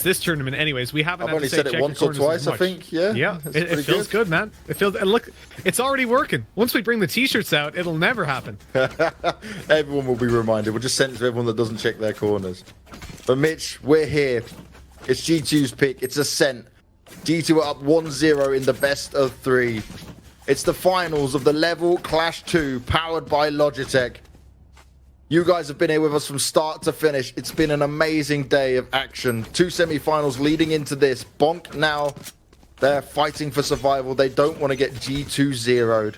this tournament anyways. We haven't I've only said it once or twice, I think. Yeah, it feels good, man. It feels, and look, it's already working. Once we bring the t-shirts out, it'll never happen. Everyone will be reminded. We'll just send it to everyone that doesn't check their corners. But Mitch, we're here. It's G2's pick. It's Ascent. G2 are up 1-0 in the best of 3. It's the finals of the Level Clash 2, powered by Logitech. You guys have been here with us from start to finish. It's been an amazing day of action. 2 semi-finals leading into this. Bonk now, they're fighting for survival. They don't want to get G2 zeroed.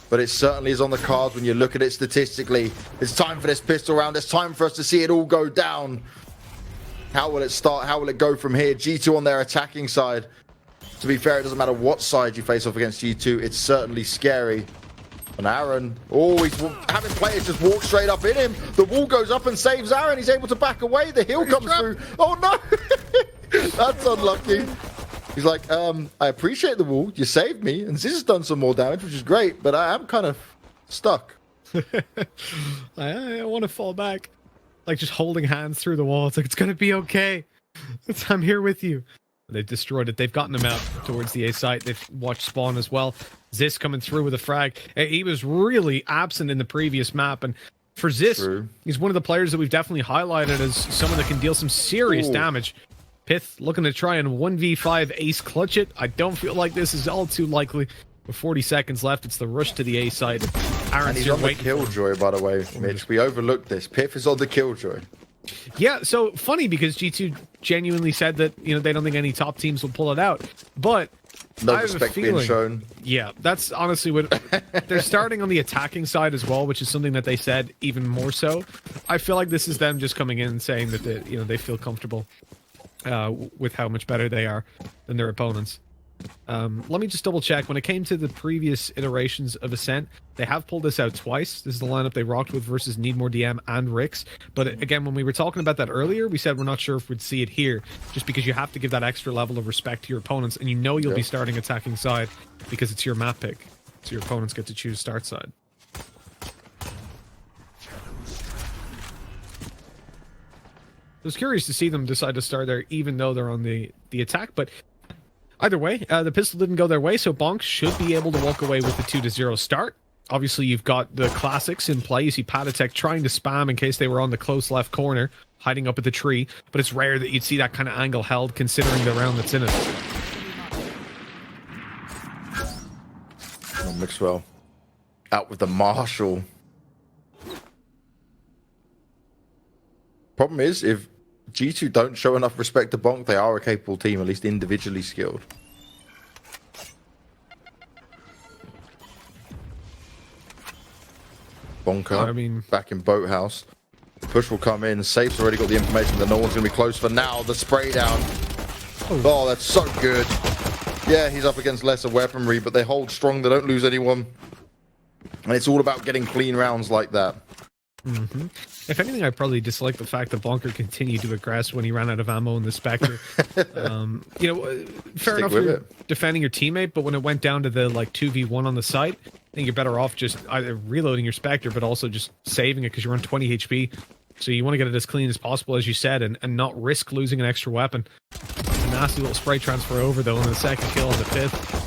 But it certainly is on the cards when you look at it statistically. It's time for this pistol round. It's time for us to see it all go down. How will it start? How will it go from here? G2 on their attacking side. To be fair, it doesn't matter what side you face off against G2. It's certainly scary. And Aron, always having players just walk straight up in him. The wall goes up and saves Aron. He's able to back away. The heal comes through. Oh no! That's unlucky. He's like, I appreciate the wall. You saved me. And this has done some more damage, which is great. But I am kind of stuck. I want to fall back. Like just holding hands through the wall. It's like, it's going to be okay. I'm here with you. They've destroyed it. They've gotten him out towards the A site. They've watched spawn as well. Ziz coming through with a frag. He was really absent in the previous map. And for Ziz, he's one of the players that we've definitely highlighted as someone that can deal some serious damage. Pyth looking to try and 1v5 ace clutch it. I don't feel like this is all too likely. With 40 seconds left, it's the rush to the A side. And he's on the Killjoy, by the way, Mitch. We overlooked this. Pyth is on the Killjoy. Yeah, so funny because G2 genuinely said that, you know, they don't think any top teams will pull it out. But no respect being shown. Yeah, that's honestly what they're starting on the attacking side as well, which is something that they said even more so. I feel like this is them just coming in and saying that they, you know, they feel comfortable with how much better they are than their opponents. Let me just double check. When it came to the previous iterations of Ascent, they have pulled this out twice. This is the lineup they rocked with versus Need More DM and Rix. But again, when we were talking about that earlier, we said we're not sure if we'd see it here, just because you have to give that extra level of respect to your opponents, and you know you'll be starting attacking side because it's your map pick, so your opponents get to choose start side. I was curious to see them decide to start there, even though they're on the attack, but either way, the pistol didn't go their way, so Bonk should be able to walk away with the 2-0 start. Obviously, you've got the classics in play. You see Patitek trying to spam in case they were on the close left corner, hiding up at the tree, but it's rare that you'd see that kind of angle held, considering the round that's in it. Oh, Mixwell out with the Marshall. Problem is, if G2 don't show enough respect to Bonk, they are a capable team, at least individually skilled. Bonkar, back in Boathouse. The push will come in. Sayf's already got the information that no one's going to be close for now. The spray down. Oh, that's so good. Yeah, he's up against lesser weaponry, but they hold strong. They don't lose anyone. And it's all about getting clean rounds like that. Mm-hmm. If anything, I probably dislike the fact that Bonkar continued to aggress when he ran out of ammo in the Spectre. You know, fair enough for defending your teammate, but when it went down to the like 2v1 on the site, I think you're better off just either reloading your Spectre, but also just saving it because you're on 20 HP. So you want to get it as clean as possible, as you said, and not risk losing an extra weapon. A nasty little spray transfer over, though, and the second kill on the Pyth.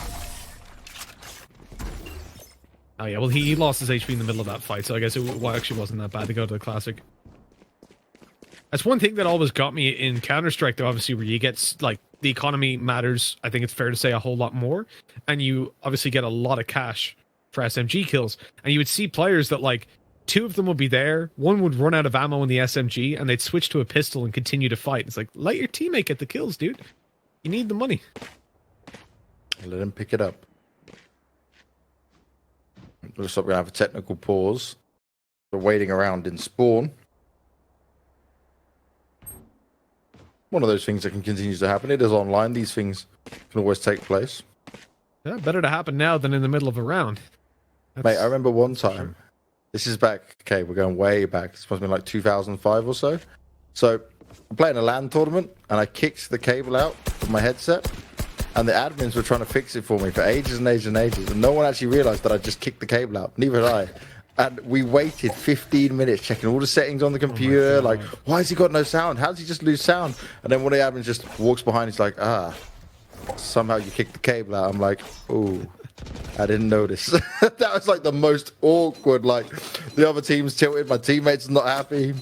Oh yeah, well he lost his HP in the middle of that fight, so I guess it actually wasn't that bad to go to the Classic. That's one thing that always got me in Counter-Strike, though, obviously, where you get, like, the economy matters, I think it's fair to say, a whole lot more, and you obviously get a lot of cash for SMG kills, and you would see players that, like, 2 of them would be there, 1 would run out of ammo in the SMG, and they'd switch to a pistol and continue to fight. It's like, let your teammate get the kills, dude. You need the money. Let him pick it up. Looks like we're going to have a technical pause. We're waiting around in spawn. One of those things that can continue to happen. It is online. These things can always take place. Yeah, better to happen now than in the middle of a round. Mate, I remember one time. This is back. Okay, we're going way back. This must have been like 2005 or so. So I'm playing a LAN tournament, and I kicked the cable out of my headset. And the admins were trying to fix it for me for ages and ages and ages. And no one actually realized that I just kicked the cable out. Neither did I. And we waited 15 minutes checking all the settings on the computer. Like, why has he got no sound? How does he just lose sound? And then one of the admins just walks behind. He's like, somehow you kicked the cable out. I'm like, oh, I didn't notice. That was like the most awkward. Like, the other team's tilted. My teammates are not happy.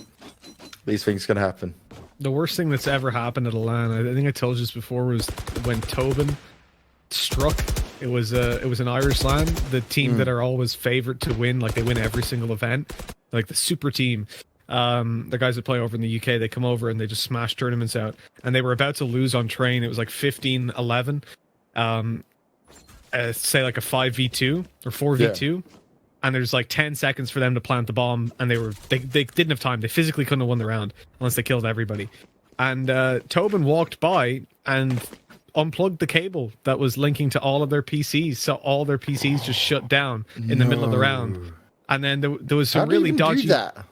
These things can happen. The worst thing that's ever happened at a LAN, I think I told you this before, was when Tobin struck. It was an Irish LAN, the team that are always favorite to win, like they win every single event, like the super team. The guys that play over in the UK, they come over and they just smash tournaments out, and they were about to lose on train. It was like 15-11, say like a 5v2 or 4v2, and there's like 10 seconds for them to plant the bomb, and they didn't have time. They physically couldn't have won the round unless they killed everybody. And Tobin walked by and unplugged the cable that was linking to all of their PCs, so all their PCs just shut down in the middle of the round. And then there was some really dodgy. Do that?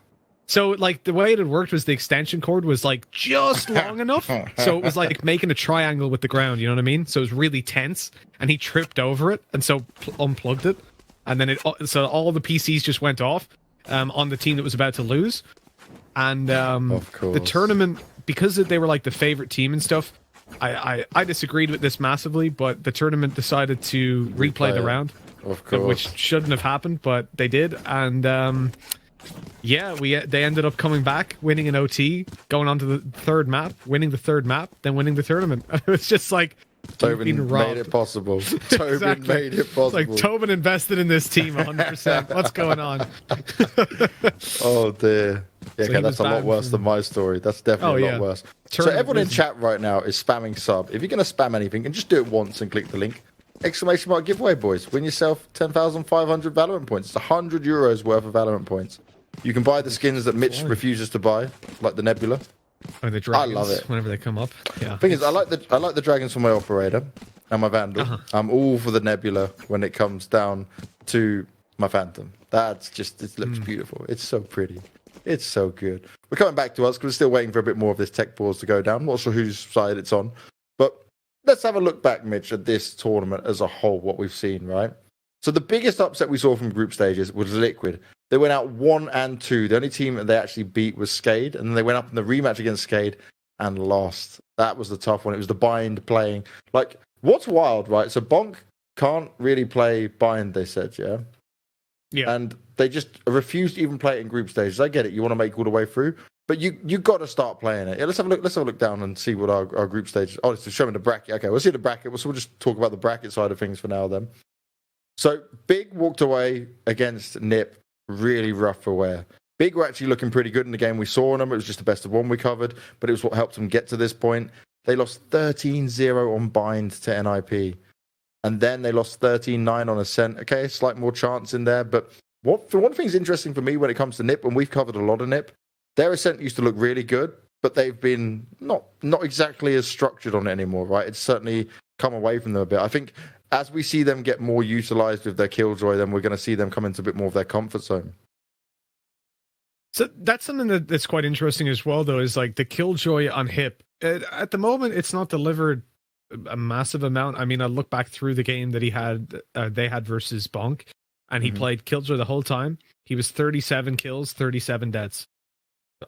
So like the way it had worked was the extension cord was like just long enough, so it was like making a triangle with the ground. You know what I mean? So it was really tense, and he tripped over it, and so unplugged it, and then so all the PCs just went off on the team that was about to lose, and the tournament, because they were like the favorite team and stuff. I disagreed with this massively, but the tournament decided to replay the round, of course, which shouldn't have happened, but they did, and yeah, they ended up coming back, winning an OT, going on to the third map, winning the third map, then winning the tournament. It was just like Tobin made it possible. Tobin made it possible. Like Tobin invested in this team 100%. What's going on? Oh dear. Yeah, So okay, that's a lot worse than my story. That's definitely a lot worse. So everyone in chat right now is spamming sub. If you're going to spam anything, and just do it once and click the link. Exclamation mark giveaway, boys. Win yourself 10,500 Valorant points. It's 100 euros worth of Valorant points. You can buy the skins that Mitch refuses to buy, like the Nebula. Or the dragons, I love it whenever they come up. Yeah. Thing is, I like the dragons for my operator and my Vandal. I'm all for the Nebula when it comes down to my Phantom. That's just, it looks beautiful. It's so pretty. It's so good. We're coming back to us because we're still waiting for a bit more of this tech pause to go down. I'm not sure whose side it's on, but let's have a look back, Mitch, at this tournament as a whole, what we've seen, right? So the biggest upset we saw from group stages was Liquid. They went out 1 and 2. The only team that they actually beat was Skade, and then they went up in the rematch against Skade and lost. That was the tough one. It was the bind playing. Like, what's wild, right? So bonk can't really play bind, they said, yeah? Yeah. And they just refused to even play it in group stages. I get it. You want to make all the way through, but you got to start playing it. Yeah, let's have a look. Let's have a look down and see what our group stage. Oh, it's showing the bracket. Okay, we'll see the bracket. So we'll just talk about the bracket side of things for now. Then, so Big walked away against Nip. Really rough for Wear. Big were actually looking pretty good in the game we saw on them. It was just the best of one we covered, but it was what helped them get to this point. They lost 13-0 on bind to NIP. And then they lost 13-9 on Ascent. Okay, slight more chance in there. But one thing's interesting for me when it comes to NIP, and we've covered a lot of NIP, their Ascent used to look really good, but they've been not exactly as structured on it anymore, right? It's certainly come away from them a bit. I think as we see them get more utilized with their Killjoy, then we're going to see them come into a bit more of their comfort zone. So that's something that's quite interesting as well, though, is like the Killjoy on Hip. At the moment, it's not delivered a massive amount. I mean, I look back through the game that they had versus Bonk, and he played Killjoy the whole time. He was 37 kills, 37 deaths.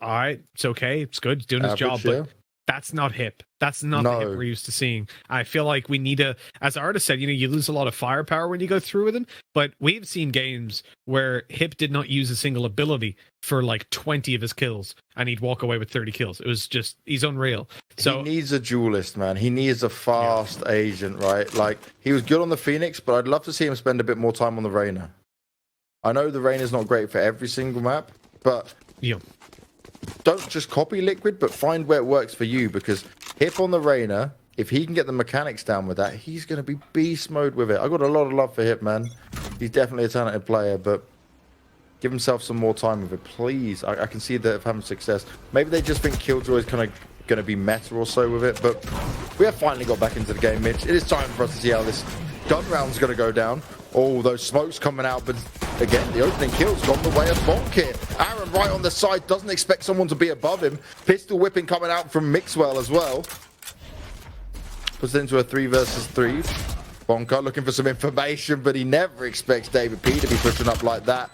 All right, it's okay, it's good, he's doing his job, but that's not Hip. That's not the Hip we're used to seeing. I feel like we need to, as the artist said, you lose a lot of firepower when you go through with him, but we've seen games where Hip did not use a single ability for like 20 of his kills, and he'd walk away with 30 kills. It was just, he's unreal. So he needs a duelist, man. He needs a fast agent, right? Like, he was good on the Phoenix, but I'd love to see him spend a bit more time on the Reyna. I know the Reyna's not great for every single map, but don't just copy Liquid, but find where it works for you, because Hip on the Reyna, if he can get the mechanics down with that, he's going to be beast mode with it. I got a lot of love for Hip, man. He's definitely a talented player, but give himself some more time with it, please. I can see that having success. Maybe they just think Killjoy is kind of going to be meta or so with it, but we have finally got back into the game, Mitch. It is time for us to see how this gun round's going to go down. Oh, those smokes coming out, but again, the opening kill's gone the way of bonk here. Aron right on the side, doesn't expect someone to be above him. Pistol whipping coming out from Mixwell as well. Puts it into a 3 versus 3. Bonkar looking for some information, but he never expects davidp to be pushing up like that.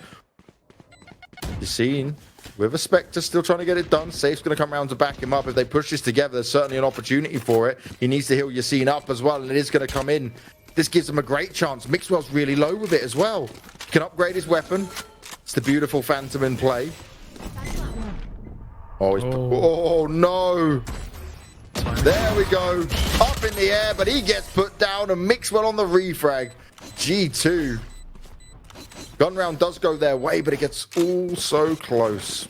Yacine with a Spectre still trying to get it done. Sayf's going to come around to back him up. If they push this together, there's certainly an opportunity for it. He needs to heal Yacine up as well, and it is going to come in. This gives him a great chance. Mixwell's really low with it as well. He can upgrade his weapon. It's the beautiful Phantom in play. Oh no. There we go. Up in the air, but he gets put down, and Mixwell on the refrag. G2. Gun round does go their way, but it gets all so close.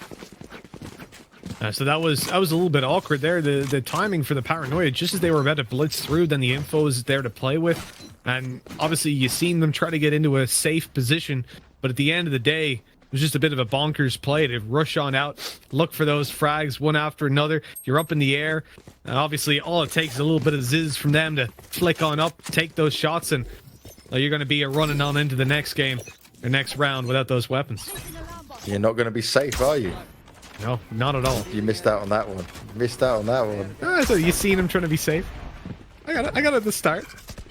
So that was a little bit awkward there. The timing for the paranoia, just as they were about to blitz through, then the info is there to play with. And obviously you've seen them try to get into a safe position, but at the end of the day, it was just a bit of a bonkers play to rush on out, look for those frags one after another. You're up in the air, and obviously all it takes is a little bit of ziz from them to flick on up, take those shots, and you're going to be running on into the next game, or next round without those weapons. You're not going to be safe, are you? No, not at all. You missed out on that one. Missed out on that one. So you seen him trying to be safe? I got it at the start.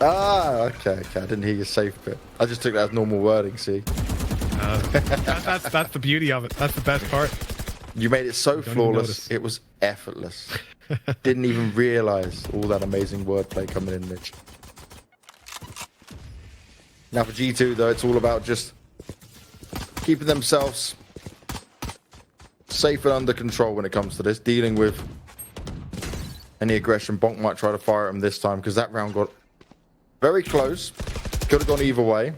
Ah, okay. I didn't hear your safe bit. I just took that as normal wording, see? That's the beauty of it. That's the best part. You made it so flawless. It was effortless. Didn't even realize all that amazing wordplay coming in, Mitch. Now for G2, though, it's all about just keeping themselves safe and under control when it comes to this, dealing with any aggression. Bonk might try to fire at him this time because that round got very close. Could have gone either way.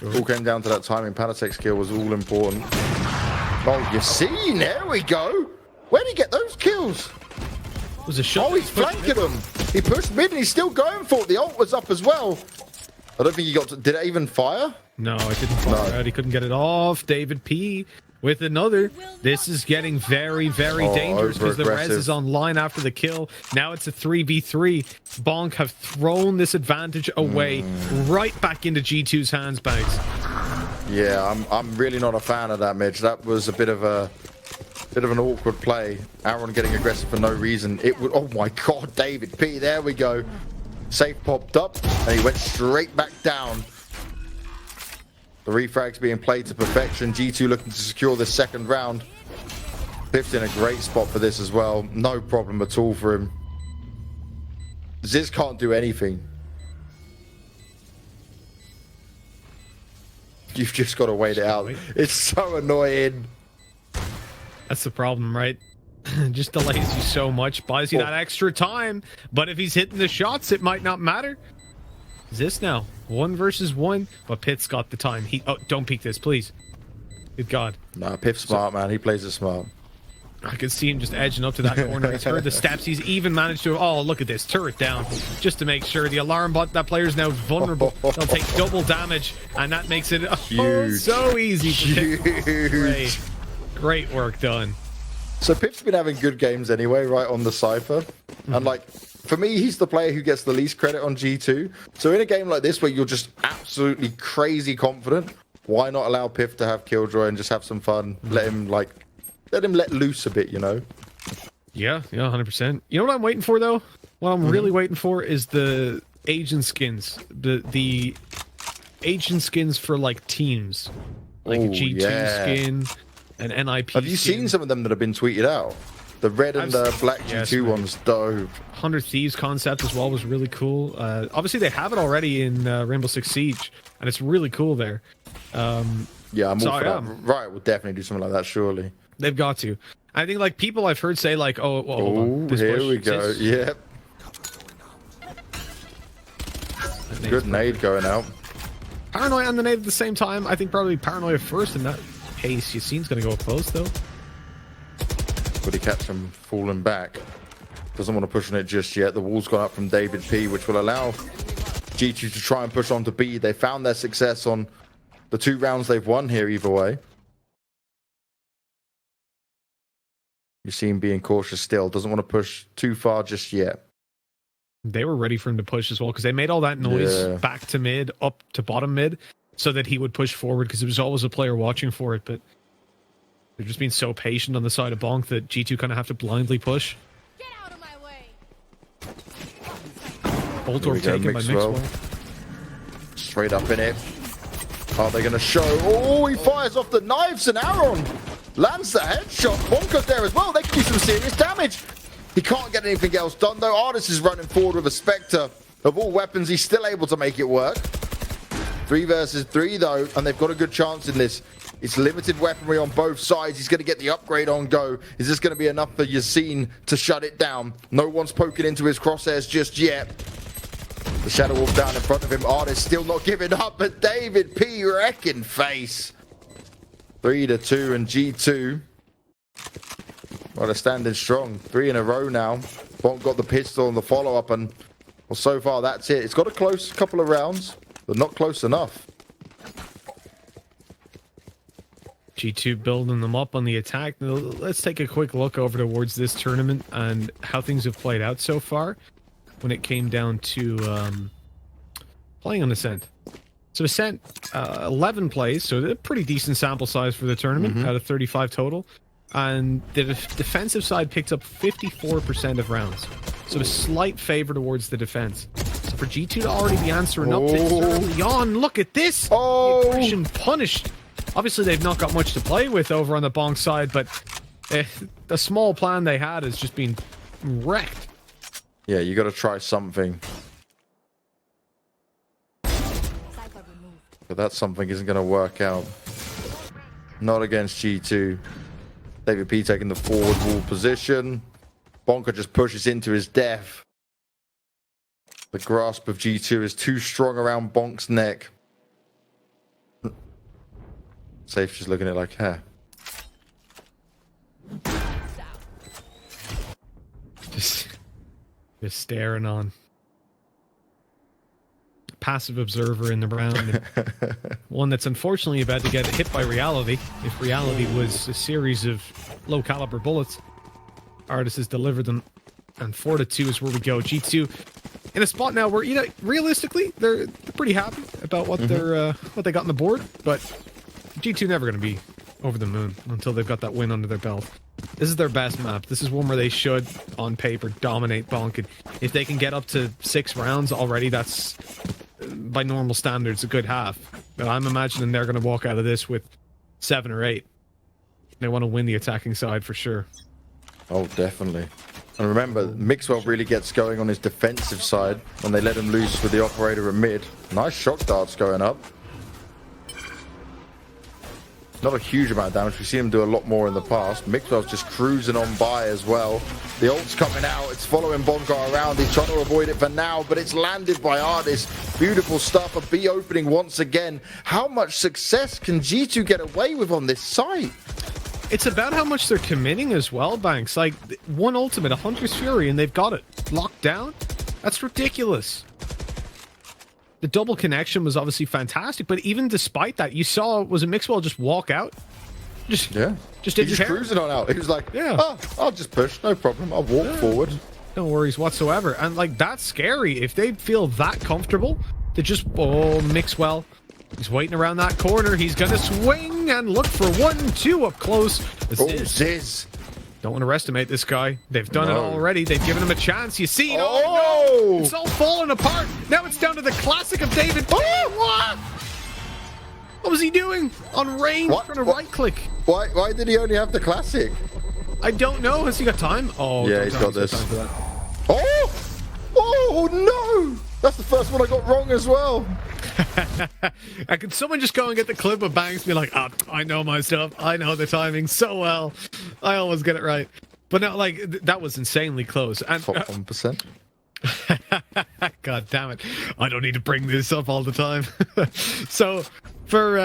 It all came down to that timing. Patitek's kill was all important. Oh, Yacine, there we go. Where did he get those kills? It was a shot. Oh, he's flanking him. He pushed mid and he's still going for it. The ult was up as well. I don't think he got to... Did it even fire? No, it didn't fire out. He couldn't get it off. davidp with another. This is getting very, very dangerous because the Raze is online after the kill. Now it's a 3v3. Bonk have thrown this advantage away right back into G2's hands, Banks. Yeah, I'm really not a fan of that, Mitch. That was a bit of an awkward play. Aron getting aggressive for no reason. It would... Oh my god, davidp. There we go. Sayf popped up and he went straight back down. The refrag's being played to perfection. G2 looking to secure this second round. pyth's in a great spot for this as well. No problem at all for him. Ziz can't do anything. You've just got to wait it out. It's so annoying. That's the problem, right? Just delays you so much, buys you that extra time. But if he's hitting the shots, it might not matter. Is this now 1 versus 1? But pyth's got the time. Don't peek this, please. Good God. Nah, pyth's smart, man. He plays it smart. I can see him just edging up to that corner. He's heard the steps. He's even managed to... Oh, look at this. Turret down. Just to make sure. The alarm bot, that player's now vulnerable. They'll take double damage. And that makes it so easy. Huge. Great work done. So pyth's been having good games anyway, right, on the Cypher. And, like, for me, he's the player who gets the least credit on G2. So in a game like this where you're just absolutely crazy confident, why not allow pyth to have Killjoy and just have some fun? Let him let loose a bit, you know? Yeah, 100%. You know what I'm waiting for, though? What I'm really waiting for is the agent skins. The agent skins for, like, teams. Like a G2 skin, an NIP Have you seen some of them that have been tweeted out? The red and the black G2 ones, dope. 100 Thieves concept as well was really cool. Obviously, they have it already in Rainbow Six Siege, and it's really cool there. Yeah, I'm all for that. Right, we'll definitely do something like that, surely. They've got to. I think, like, people I've heard say, like, oh, well, hold on. This here we go. Yep. Good nade going out. Paranoia and the nade at the same time. I think probably Paranoia first in that case. Yacine's going to go close, though. But he catch him falling back. Doesn't want to push on it just yet. The wall's gone up from davidp, which will allow G2 to try and push on to B. They found their success on the 2 rounds they've won here either way. You see him being cautious still. Doesn't want to push too far just yet. They were ready for him to push as well because they made all that noise back to mid, up to bottom mid, so that he would push forward because there was always a player watching for it. But they're just being so patient on the side of Bonk that G2 kind of have to blindly push. Get out of my way. Bolt orb taken by Mixwell. Straight up in it. Are they going to show? Oh, he fires off the knives and Aron lands the headshot. Bonkar's there as well. They can do some serious damage. He can't get anything else done though. Ardiis is running forward with a Spectre. Of all weapons, he's still able to make it work. 3 versus 3 though, and they've got a good chance in this. It's limited weaponry on both sides. He's going to get the upgrade on go. Is this going to be enough for Yacine to shut it down? No one's poking into his crosshairs just yet. The Shadow Wolf down in front of him. Ardiis still not giving up, but davidp wrecking face. 3-2 and G2. Well, they're standing strong. 3 in a row now. Bonk got the pistol and the follow-up, and well, so far that's it. It's got a close couple of rounds, but not close enough. G2 building them up on the attack. Now, let's take a quick look over towards this tournament and how things have played out so far when it came down to playing on Ascent. So Ascent, 11 plays, so a pretty decent sample size for the tournament out of 35 total. And the defensive side picked up 54% of rounds. So a slight favor towards the defense. So for G2 to already be answering up this early on, look at this! The aggression punished. Obviously, they've not got much to play with over on the bonk side, but the small plan they had has just been wrecked. Yeah, you got to try something. But that something isn't going to work out. Not against G2. davidp taking the forward wall position. Bonkar just pushes into his death. The grasp of G2 is too strong around Bonk's neck. Sayf's just looking at it like, huh. Just staring on. Passive observer in the round. One that's unfortunately about to get hit by reality. If reality was a series of low caliber bullets, Ardiis has delivered them. And 4-2 is where we go. G2 in a spot now where, you know, realistically, they're pretty happy about what they're what they got on the board, but G2 never going to be over the moon until they've got that win under their belt. This is their best map. This is one where they should, on paper, dominate bonk. And if they can get up to 6 rounds already, that's, by normal standards, a good half. But I'm imagining they're going to walk out of this with 7 or 8. They want to win the attacking side for sure. Oh, definitely. And remember, Mixwell really gets going on his defensive side when they let him loose with the operator at mid. Nice shock darts going up. Not a huge amount of damage. We've seen him do a lot more in the past. Mixwell's just cruising on by as well. The ult's coming out. It's following bonkar around. He's trying to avoid it for now, but it's landed by Ardiis. Beautiful stuff. A B opening once again. How much success can G2 get away with on this site? It's about how much they're committing as well, Banks. Like, one ultimate, a Hunter's Fury, and they've got it locked down? That's ridiculous. The double connection was obviously fantastic, but even despite that, you saw, was it Mixwell just walk out? Just didn't care. Cruising on out. He was like, yeah, oh, I'll just push, no problem. I'll walk forward. No worries whatsoever. And like, that's scary. If they feel that comfortable to just, Mixwell, he's waiting around that corner. He's gonna swing and look for 1-2 up close. Ziz. Don't underestimate this guy. They've done it already. They've given him a chance. You see? Oh, no! It's all falling apart. Now it's down to the classic of davidp. What? What was he doing? On range, trying to right click. Why did he only have the classic? I don't know. Has he got time? Oh, yeah, he's got this. Oh no! That's the first one I got wrong as well. Could someone just go and get the clip of Banks be like, I know my stuff. I know the timing so well. I always get it right. But no, like, that was insanely close. And top 1%. God damn it. I don't need to bring this up all the time. So, for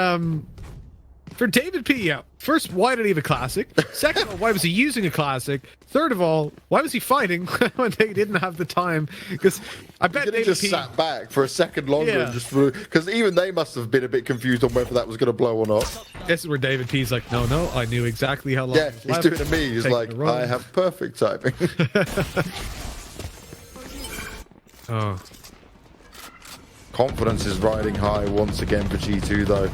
davidp, yeah. First, why did he have a classic? Second of all, why was he using a classic? Third of all, why was he fighting when they didn't have the time? Because I bet davidp just sat back for a second longer and just because even they must have been a bit confused on whether that was going to blow or not. This is where davidp's like, no, I knew exactly how long. Yeah, he's doing it to me. He's like, I have perfect timing. Oh. Confidence is riding high once again for G2 though.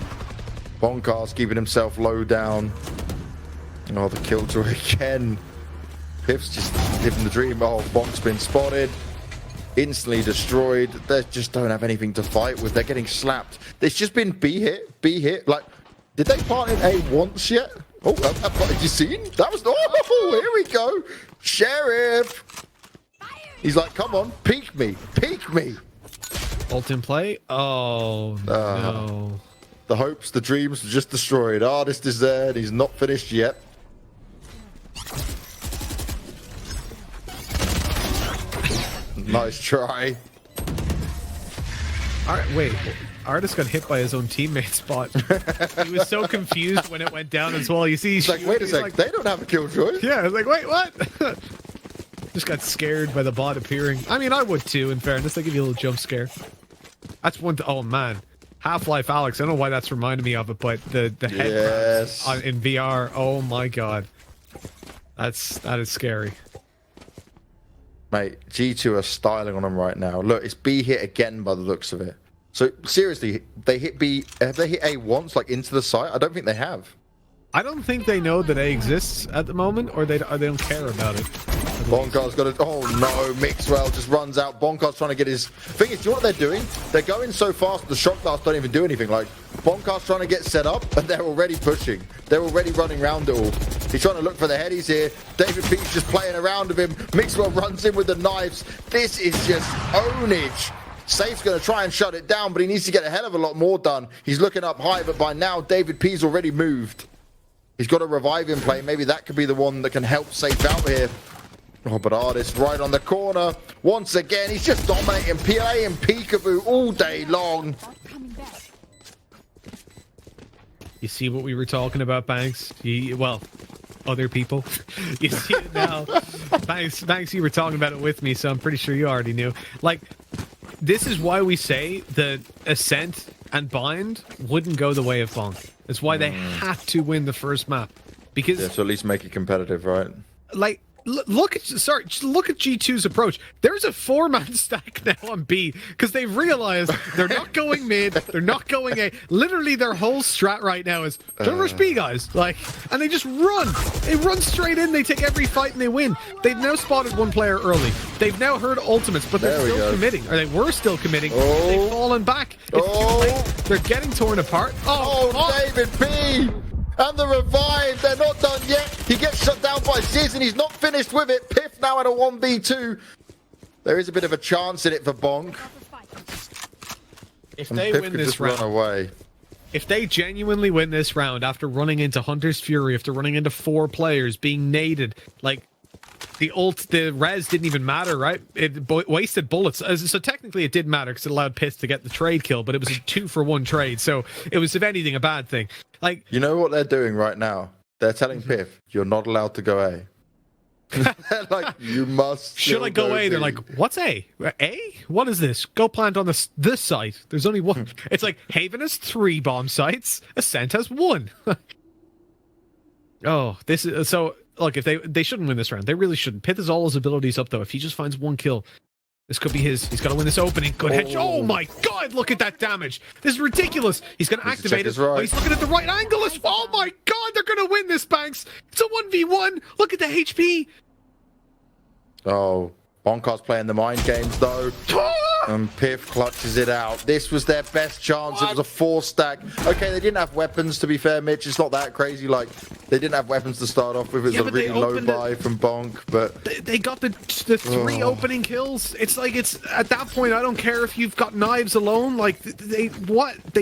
Bonkar's keeping himself low down. Oh, the killjoy again. Pyth's just living the dream. Oh, Bonk's been spotted. instantly destroyed. They just don't have anything to fight with. They're getting slapped. It's just been B hit. Like, did they plant in A once yet? Oh, have you seen? That was, oh, here we go. Sheriff. He's like, come on, peek me. Ult in play. Oh, no. The hopes, the dreams were just destroyed. Ardiis is there, and he's not finished yet. Nice try. All right, wait. Ardiis got hit by his own teammate spot. He was so confused when it went down as well. You see, he's like, wait a sec, they don't have a kill choice. Yeah, I was like, wait, what? Just got scared by the bot appearing. I mean, I would too, in fairness. They give you a little jump scare. That's one. Oh, man. Half-Life Alex. I don't know why that's reminded me of it, but the head in VR. Oh, my God. That is scary. Mate, G2 are styling on them right now. Look, it's B hit again by the looks of it. So, seriously, they hit B. Have they hit A once, like, into the site? I don't think they have. I don't think they know that A exists at the moment, or they don't care about it. Bonkar's got it. Oh no, Mixwell just runs out. Bonkar's trying to get his... Thing is, do you know what they're doing? They're going so fast, the shock blasts don't even do anything. Like, Bonkar's trying to get set up, and they're already pushing. They're already running around it all. He's trying to look for the headies here. davidp's just playing around with him. Mixwell runs in with the knives. This is just ownage. Sayf's going to try and shut it down, but he needs to get a hell of a lot more done. He's looking up high, but by now, davidp's already moved. He's got a revive in play. Maybe that could be the one that can help Sayf out here. Oh, but Ardiis right on the corner. Once again, he's just dominating PLA and peekaboo all day long. You see what we were talking about, Banks? Well, other people. You see it now. Banks, you were talking about it with me, so I'm pretty sure you already knew. Like, this is why we say that Ascent and Bind wouldn't go the way of bonk. It's why they had to win the first map. Because... yeah, so at least make it competitive, right? Like... Look at G2's approach. There's a 4-man stack now on B because they've realized they're not going mid, they're not going A. Literally, their whole strat right now is don't rush B, guys. Like, and they just run. They run straight in. They take every fight and they win. They've now spotted one player early. They've now heard ultimates, but they're still committing, or they were still committing. Oh. They've fallen back. It's too late. They're getting torn apart. Oh, davidp! And the revive, they're not done yet. He gets shut down by Ziz and he's not finished with it. pyth now at a 1v2. There is a bit of a chance in it for bonk. If they win this round, run away. If they genuinely win this round after running into Hunter's Fury, after running into 4 players, being naded, like the res didn't even matter, right? It wasted bullets. So technically it did matter because it allowed pyth to get the trade kill, but it was a 2-for-1 trade. So it was, if anything, a bad thing. Like, you know what they're doing right now? They're telling pyth, you're not allowed to go A. They're like, you must. Should I go A? They're like, what's A? A? What is this? Go plant on this site. There's only one. It's like Haven has 3 bomb sites. Ascent has 1. Oh, this is so. Look, if they shouldn't win this round. They really shouldn't. pyth has all his abilities up though. If he just finds 1 kill, this could be his. He's got to win this opening. Good headshot. Oh my God! Look at that damage. This is ridiculous. He's going to activate it. Right. Oh, he's looking at the right angle. Oh my God! They're going to win this, Banks. It's a 1v1. Look at the HP. Oh, bonkar's playing the mind games though. And pyth clutches it out. This was their best chance. What? It was a 4 stack. Okay, they didn't have weapons, to be fair, Mitch. It's not that crazy. Like, they didn't have weapons to start off with. It was a really low buy from bonk, but... They got the 3 opening kills. It's like, it's at that point, I don't care if you've got knives alone. Like, they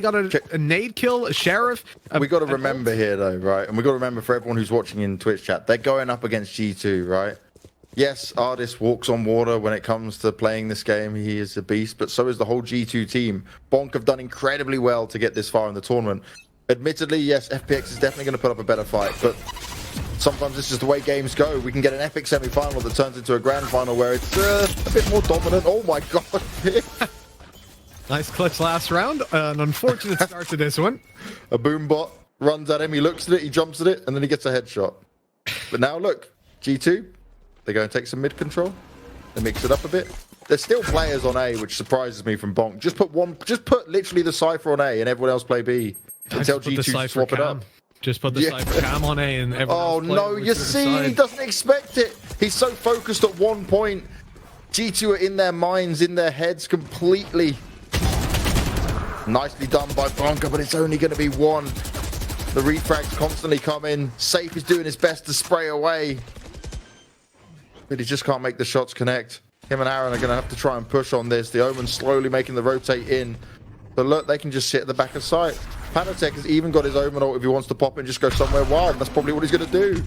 got a nade kill, a sheriff. We got to remember here, though, right? And we got to remember for everyone who's watching in Twitch chat, they're going up against G2, right? Yes, Ardiis walks on water when it comes to playing this game. He is a beast, but so is the whole G2 team. Bonk have done incredibly well to get this far in the tournament. Admittedly, yes, FPX is definitely going to put up a better fight, but sometimes it's just the way games go. We can get an epic semi-final that turns into a grand final where it's a bit more dominant. Oh my God. Nice clutch last round. An unfortunate start to this one. A boom bot runs at him, he looks at it, he jumps at it, and then he gets a headshot. But now look, G2... they go and take some mid control. They mix it up a bit. There's still players on A, which surprises me from bonk. Just put literally the Cypher on A and everyone else play B. Until G2 swap it up. Just put the Cypher cam on A and everyone else play. Oh no, Yacine, he doesn't expect it. He's so focused at one point. G2 are in their minds, in their heads completely. Nicely done by bonkar, but it's only going to be one. The refrags constantly come in. Sayf is doing his best to spray away, but he just can't make the shots connect. Him and Aron are going to have to try and push on this. The Omen slowly making the rotate in. But look, they can just sit at the back of sight. Patitek has even got his Omen ult if he wants to pop in and just go somewhere wild. That's probably what he's going to do.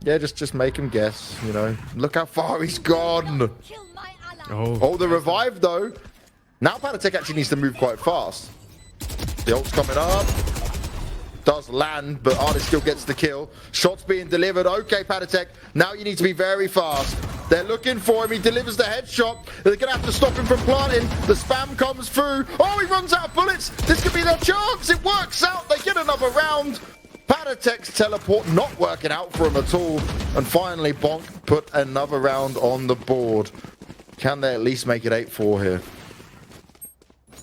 Yeah, just make him guess, you know. Look how far he's gone. Oh, the revive, though. Now Patitek actually needs to move quite fast. The ult's coming up. Does land, but ardiis still gets the kill. Shots being delivered. Okay, Patitek, now you need to be very fast. They're looking for him. He delivers the headshot. They're going to have to stop him from planting. The spam comes through. Oh, he runs out of bullets. This could be their chance. It works out. They get another round. Patitek's teleport not working out for him at all. And finally, bonk put another round on the board. Can they at least make it 8-4 here?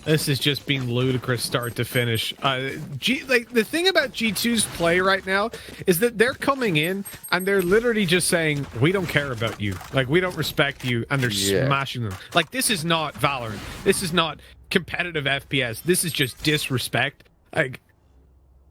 This has just been ludicrous start to finish. The thing about G2's play right now is that they're coming in and they're literally just saying, we don't care about you. Like, we don't respect you. And they're smashing them. Like, this is not Valorant. This is not competitive FPS. This is just disrespect. Like,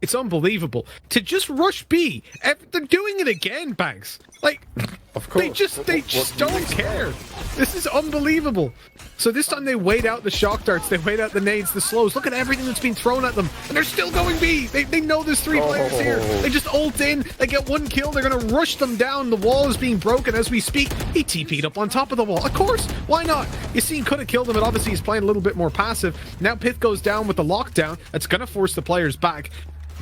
it's unbelievable. To just rush B. They're doing it again, Banks. Like, of course. They just don't care. This is unbelievable. So this time they wait out the shock darts, they wait out the nades, the slows. Look at everything that's being thrown at them, and they're still going B. They know there's 3 players here. They just ult in, they get 1 kill, they're going to rush them down. The wall is being broken as we speak. He TP'd up on top of the wall. Of course, why not? Yacine could have killed him, but obviously he's playing a little bit more passive. Now pyth goes down with the lockdown. That's going to force the players back.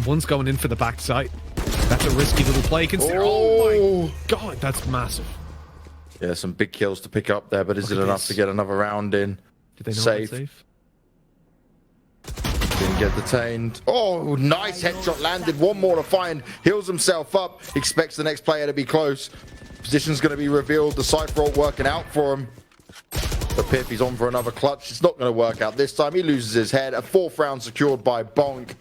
One's going in for the backside. That's a risky little play. Oh my god, that's massive. Yeah, some big kills to pick up there, but is it enough to get another round in? Did they know Safe? Didn't get detained. Oh, nice headshot landed. One more to find. Heals himself up. Expects the next player to be close. Position's going to be revealed. The Cypher ult working out for him. The pyth, he's on for another clutch. It's not going to work out this time. He loses his head. A 4th round secured by bonk.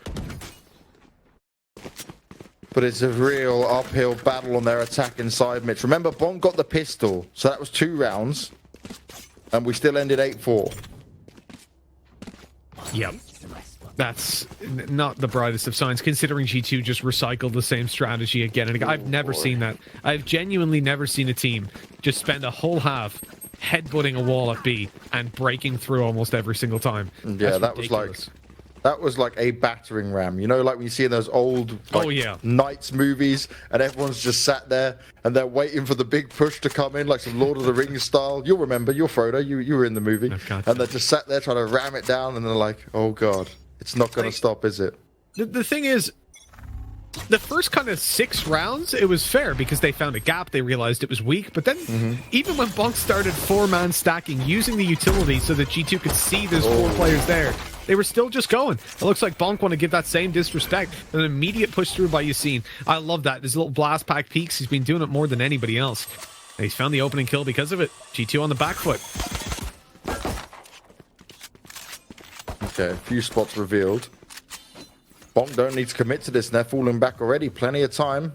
But it's a real uphill battle on their attack inside, Mitch. Remember, bonk got the pistol, so that was 2 rounds. And we still ended 8-4. Yep. That's not the brightest of signs, considering G2 just recycled the same strategy again and again. I've never seen that. I've genuinely never seen a team just spend a whole half headbutting a wall at B and breaking through almost every single time. Yeah, that was like a battering ram. You know, like when you see in those old Knights movies and everyone's just sat there and they're waiting for the big push to come in, like some Lord of the Rings style. You'll remember, you're Frodo, you were in the movie. And they're just sat there trying to ram it down and they're like, oh god, it's not going to stop, is it? The thing is, the first kind of 6 rounds, it was fair because they found a gap, they realized it was weak, but then even when bonk started 4-man stacking, using the utility so that G2 could see there's 4 players there, they were still just going. It looks like bonk want to give that same disrespect. An immediate push through by Yacine. I love that. His little blast pack peaks. He's been doing it more than anybody else. And he's found the opening kill because of it. G2 on the back foot. Okay, a few spots revealed. Bonk don't need to commit to this, and they're falling back already. Plenty of time.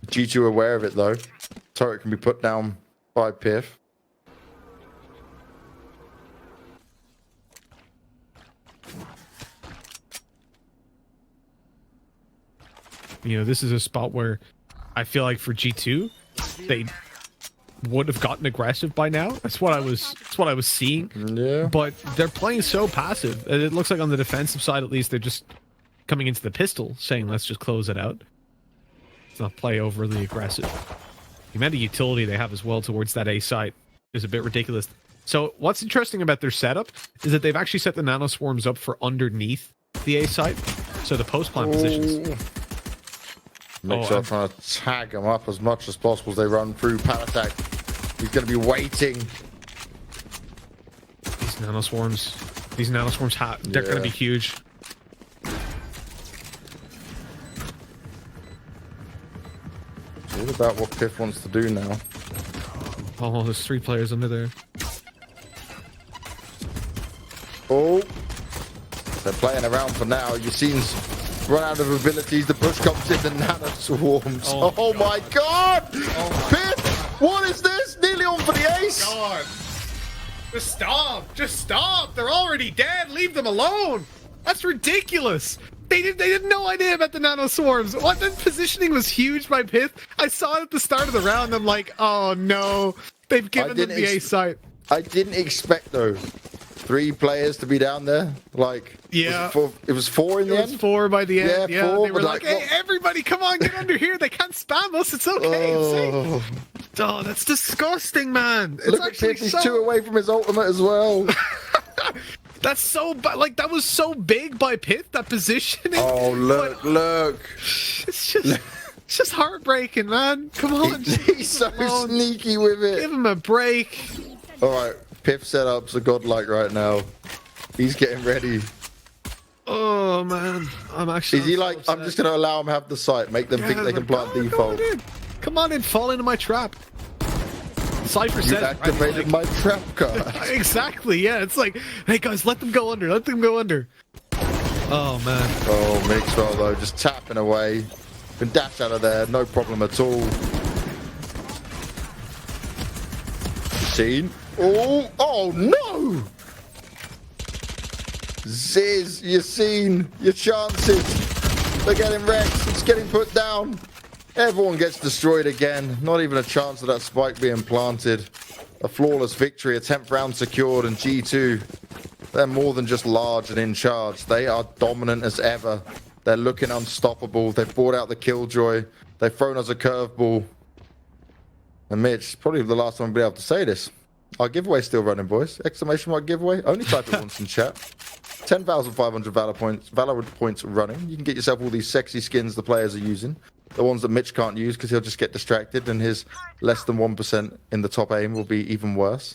G2 aware of it, though. Turret can be put down by pyth. You know, this is a spot where I feel like for G2, they would have gotten aggressive by now. That's what I was seeing. Yeah. But they're playing so passive. It looks like on the defensive side, at least, they're just coming into the pistol, saying, let's just close it out. Let's not play overly aggressive. The amount of utility they have as well towards that A site is a bit ridiculous. So what's interesting about their setup is that they've actually set the nanoswarms up for underneath the A site. So the post-plant positions. Mixwell trying to tag them up as much as possible as they run through. Patitek, he's going to be waiting. These nanoswarms, they're going to be huge. It's all about what pyth wants to do now. Oh, there's 3 players under there. Oh, they're playing around for now. Yacine's run out of abilities. The push comes in, the nano swarms. Oh my god! pyth! What is this? Nearly on for the ace. God. Just stop. Just stop. They're already dead. Leave them alone. That's ridiculous. They had no idea about the nano swarms. What, the positioning was huge by pyth. I saw it at the start of the round. I'm like, oh no. They've given them the A site. I didn't expect, though, 3 players to be down there. Like, yeah. It was 4 in the end? It was 4 by the end. Yeah, 4, they were like, hey, everybody, come on, get under here. They can't spam us. It's okay. Oh. It's safe. Oh, that's disgusting, man. It's Look actually at pyth, he's 2 away from his ultimate as well. That's so like that was so big by pyth, that positioning. Oh, look, look. It's just heartbreaking, man. Come on. He's so sneaky with it. Give him a break. All right, pyth setups are godlike right now. He's getting ready. Oh man, I'm actually. Is he like, I'm just going to allow him to have the site, make them think they can plant default. Come on in, fall into my trap. Cypher says, you activated my trap card. Exactly, yeah. It's like, hey guys, let them go under. Let them go under. Oh man. Oh, Mixwell though, just tapping away. Can dash out of there, no problem at all. Yacine. Oh no! Ziz, Yacine, your chances. They're getting wrecked. It's getting put down. Everyone gets destroyed again. Not even a chance of that spike being planted. A flawless victory, a 10th round secured, and G2, they're more than just large and in charge. They are dominant as ever. They're looking unstoppable. They've brought out the killjoy. They've thrown us a curveball. And Mitch, probably the last time I'll be able to say this. Our giveaway still running, boys. Exclamation mark giveaway. Only type it once in chat. 10,500 Valor points running. You can get yourself all these sexy skins the players are using. The ones that Mitch can't use because he'll just get distracted and his less than 1% in the top aim will be even worse.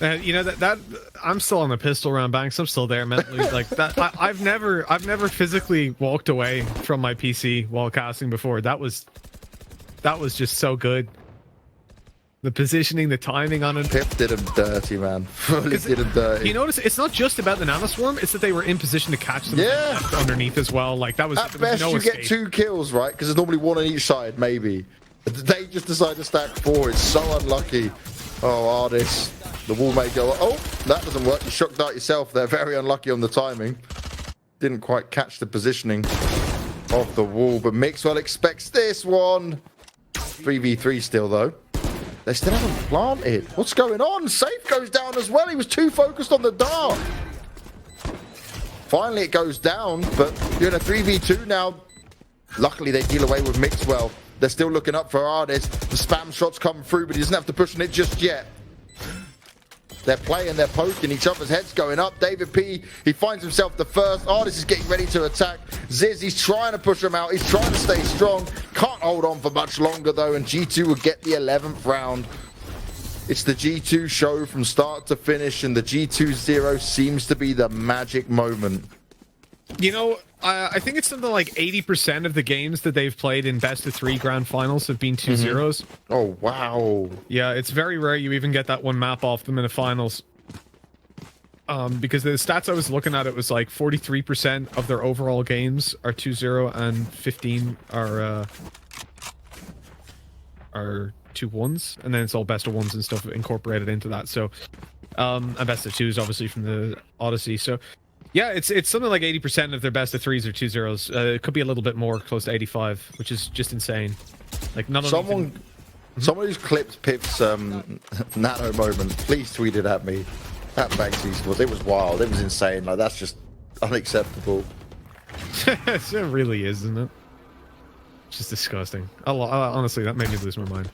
You know that I'm still on the pistol round banks. I'm still there mentally. Like that, I've never physically walked away from my PC while casting before. That was just so good. The positioning, the timing on it. pyth did him dirty, man. Fully did him dirty. You notice it's not just about the nanoswarm, it's that they were in position to catch them underneath as well. Like that was at best no you escape. Get 2 kills, right? Because there's normally 1 on each side, maybe. They just decide to stack 4. It's so unlucky. Oh, ardiis. The wall may go. Oh, that doesn't work. You shocked out yourself. They're very unlucky on the timing. Didn't quite catch the positioning of the wall, but Mixwell expects this one. 3v3 still though. They still haven't planted. What's going on? Sayf goes down as well. He was too focused on the dart. Finally, it goes down, but you're in a 3v2 now. Luckily, they deal away with Mixwell. They're still looking up for ardiis. The spam shots come through, but he doesn't have to push on it just yet. They're playing, they're poking, each other's heads going up. davidp, he finds himself the first. ardiis is getting ready to attack. Ziz, he's trying to push him out. He's trying to stay strong. Can't hold on for much longer, though, and G2 will get the 11th round. It's the G2 show from start to finish, and the G2-0 seems to be the magic moment. You know, I think it's something like 80% of the games that they've played in best-of-3 grand finals have been 2-0s. Oh, wow. Yeah, it's very rare you even get that one map off them in the finals. Because the stats I was looking at, it was like 43% of their overall games are 2-0 and 15 are 2-1s, and then it's all best-of-1s and stuff incorporated into that. So, and best-of-2s obviously from the Odyssey. So, yeah, it's something like 80% of their best-of-3s are 2-0s. It could be a little bit more, close to 85, which is just insane. Like none of someone who's clipped pyth's nano moment, please tweet it at me. That Banksy scores. It was wild. It was insane. Like that's just unacceptable. It really is, isn't it? It's just disgusting. Honestly, that made me lose my mind.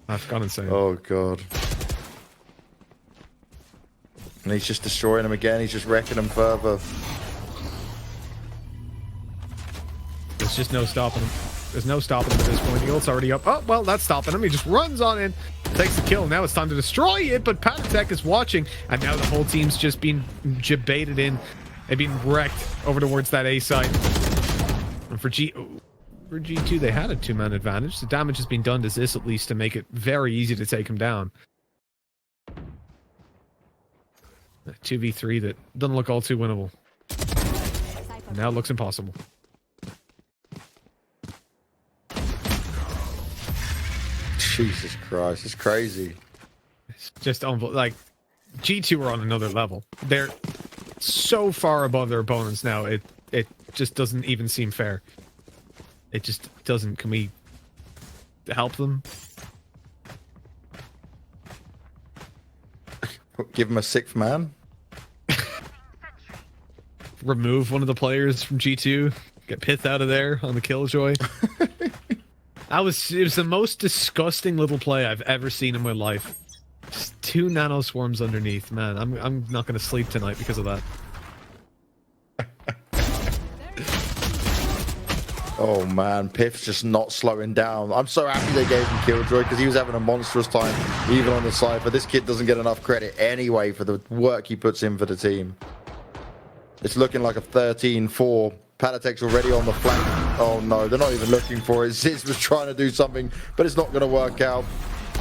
I've gone insane. Oh god. And he's just destroying him again. He's just wrecking him further. There's just no stopping him. There's no stopping him at this point. The ult's already up. Oh, well, that's stopping him. He just runs on in, takes the kill. Now it's time to destroy it, but Patitek is watching, and now the whole team's just been jebaited in. They've been wrecked over towards that A site. And for G2, they had a 2-man advantage. The damage has been done to this, at least, to make it very easy to take him down. A 2v3 that doesn't look all too winnable. Now it looks impossible. Jesus Christ, it's crazy. It's just like G2 are on another level. They're so far above their opponents now. It just doesn't even seem fair. It just doesn't. Can we help them? Give him a sixth man. Remove one of the players from G2. Get Pyth out of there on the Killjoy. It was the most disgusting little play I've ever seen in my life. Just 2 nano swarms underneath, man. I'm not gonna sleep tonight because of that. Oh man, Pyth's just not slowing down. I'm so happy they gave him Killjoy because he was having a monstrous time even on the Cypher. This kid doesn't get enough credit anyway for the work he puts in for the team. It's looking like a 13-4. Patitek's already on the flank. Oh no, they're not even looking for it. Ziz was trying to do something, but it's not going to work out.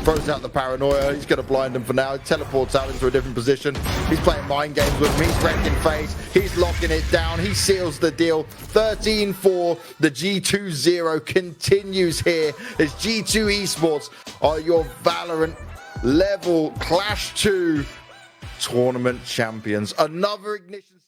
Throws out the paranoia. He's going to blind him for now. He teleports out into a different position. He's playing mind games with him. He's wrecking face. He's locking it down. He seals the deal. 13-4. The G2-0 continues here as G2 Esports are your Valorant level Clash 2 tournament champions. Another ignition.